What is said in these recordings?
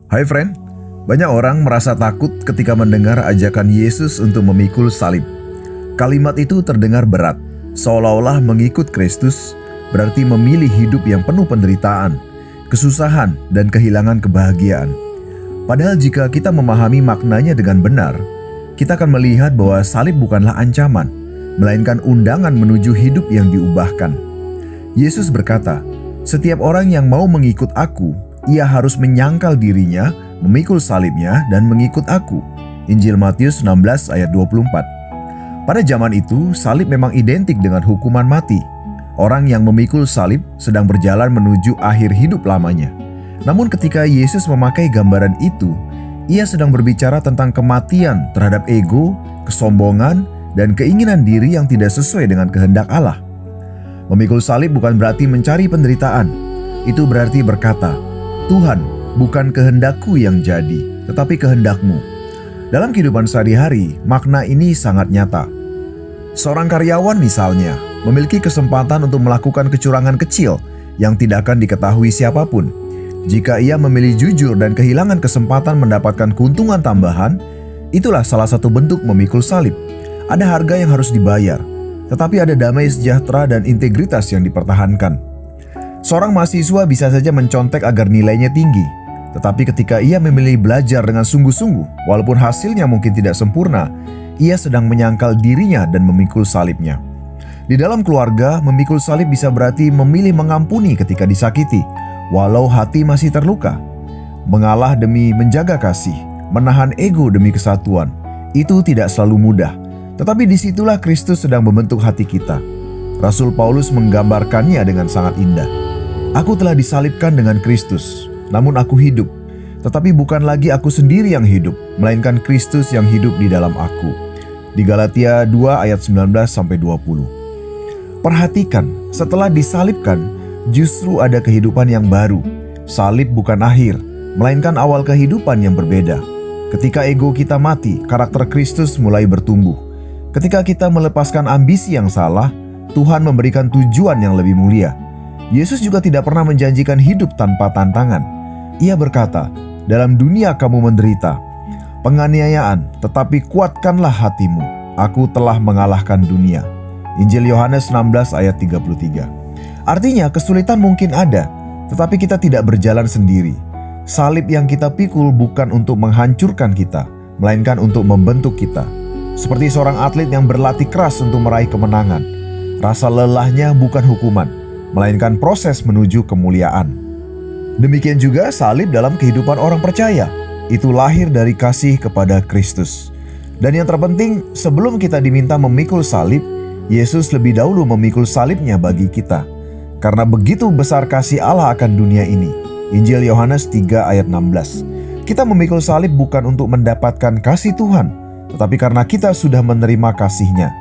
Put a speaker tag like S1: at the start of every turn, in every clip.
S1: Hai friend, banyak orang merasa takut ketika mendengar ajakan Yesus untuk memikul salib. Kalimat itu terdengar berat, seolah-olah mengikut Kristus berarti memilih hidup yang penuh penderitaan, kesusahan, dan kehilangan kebahagiaan. Padahal jika kita memahami maknanya dengan benar, kita akan melihat bahwa salib bukanlah ancaman, melainkan undangan menuju hidup yang diubahkan. Yesus berkata, "Setiap orang yang mau mengikut aku, ia harus menyangkal dirinya, memikul salibnya, dan mengikut aku." Injil Matius 16 ayat 24. Pada zaman itu, salib memang identik dengan hukuman mati. Orang yang memikul salib sedang berjalan menuju akhir hidup lamanya. Namun ketika Yesus memakai gambaran itu, ia sedang berbicara tentang kematian terhadap ego, kesombongan, dan keinginan diri yang tidak sesuai dengan kehendak Allah. Memikul salib bukan berarti mencari penderitaan. Itu berarti berkata, "Tuhan, bukan kehendakku yang jadi, tetapi kehendak-Mu." Dalam kehidupan sehari-hari, makna ini sangat nyata. Seorang karyawan misalnya, memiliki kesempatan untuk melakukan kecurangan kecil yang tidak akan diketahui siapapun. Jika ia memilih jujur dan kehilangan kesempatan mendapatkan keuntungan tambahan, itulah salah satu bentuk memikul salib. Ada harga yang harus dibayar, tetapi ada damai sejahtera dan integritas yang dipertahankan. Seorang mahasiswa bisa saja mencontek agar nilainya tinggi, tetapi ketika ia memilih belajar dengan sungguh-sungguh, walaupun hasilnya mungkin tidak sempurna, ia sedang menyangkal dirinya dan memikul salibnya. Di dalam keluarga, memikul salib bisa berarti memilih mengampuni ketika disakiti, walau hati masih terluka. Mengalah demi menjaga kasih, menahan ego demi kesatuan, itu tidak selalu mudah. Tetapi disitulah Kristus sedang membentuk hati kita. Rasul Paulus menggambarkannya dengan sangat indah. "Aku telah disalibkan dengan Kristus, namun aku hidup. Tetapi bukan lagi aku sendiri yang hidup, melainkan Kristus yang hidup di dalam aku." Di Galatia 2 ayat 19-20. Perhatikan, setelah disalibkan, justru ada kehidupan yang baru. Salib bukan akhir, melainkan awal kehidupan yang berbeda. Ketika ego kita mati, karakter Kristus mulai bertumbuh. Ketika kita melepaskan ambisi yang salah, Tuhan memberikan tujuan yang lebih mulia. Yesus juga tidak pernah menjanjikan hidup tanpa tantangan. Ia berkata, "Dalam dunia kamu menderita penganiayaan, tetapi kuatkanlah hatimu. Aku telah mengalahkan dunia." Injil Yohanes 16 ayat 33. Artinya kesulitan mungkin ada, tetapi kita tidak berjalan sendiri. Salib yang kita pikul bukan untuk menghancurkan kita, melainkan untuk membentuk kita. Seperti seorang atlet yang berlatih keras untuk meraih kemenangan. Rasa lelahnya bukan hukuman, melainkan proses menuju kemuliaan. Demikian juga salib dalam kehidupan orang percaya. Itu lahir dari kasih kepada Kristus. Dan yang terpenting, sebelum kita diminta memikul salib, Yesus lebih dahulu memikul salibnya bagi kita. Karena begitu besar kasih Allah akan dunia ini. Injil Yohanes 3 ayat 16. Kita memikul salib bukan untuk mendapatkan kasih Tuhan, tetapi karena kita sudah menerima kasih-Nya.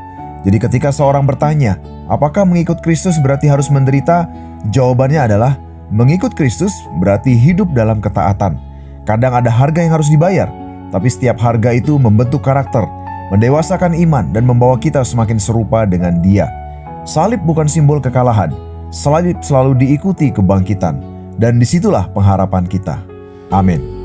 S1: Jadi ketika seorang bertanya, apakah mengikut Kristus berarti harus menderita? Jawabannya adalah, mengikut Kristus berarti hidup dalam ketaatan. Kadang ada harga yang harus dibayar, tapi setiap harga itu membentuk karakter, mendewasakan iman, dan membawa kita semakin serupa dengan Dia. Salib bukan simbol kekalahan, salib selalu diikuti kebangkitan, dan disitulah pengharapan kita. Amin.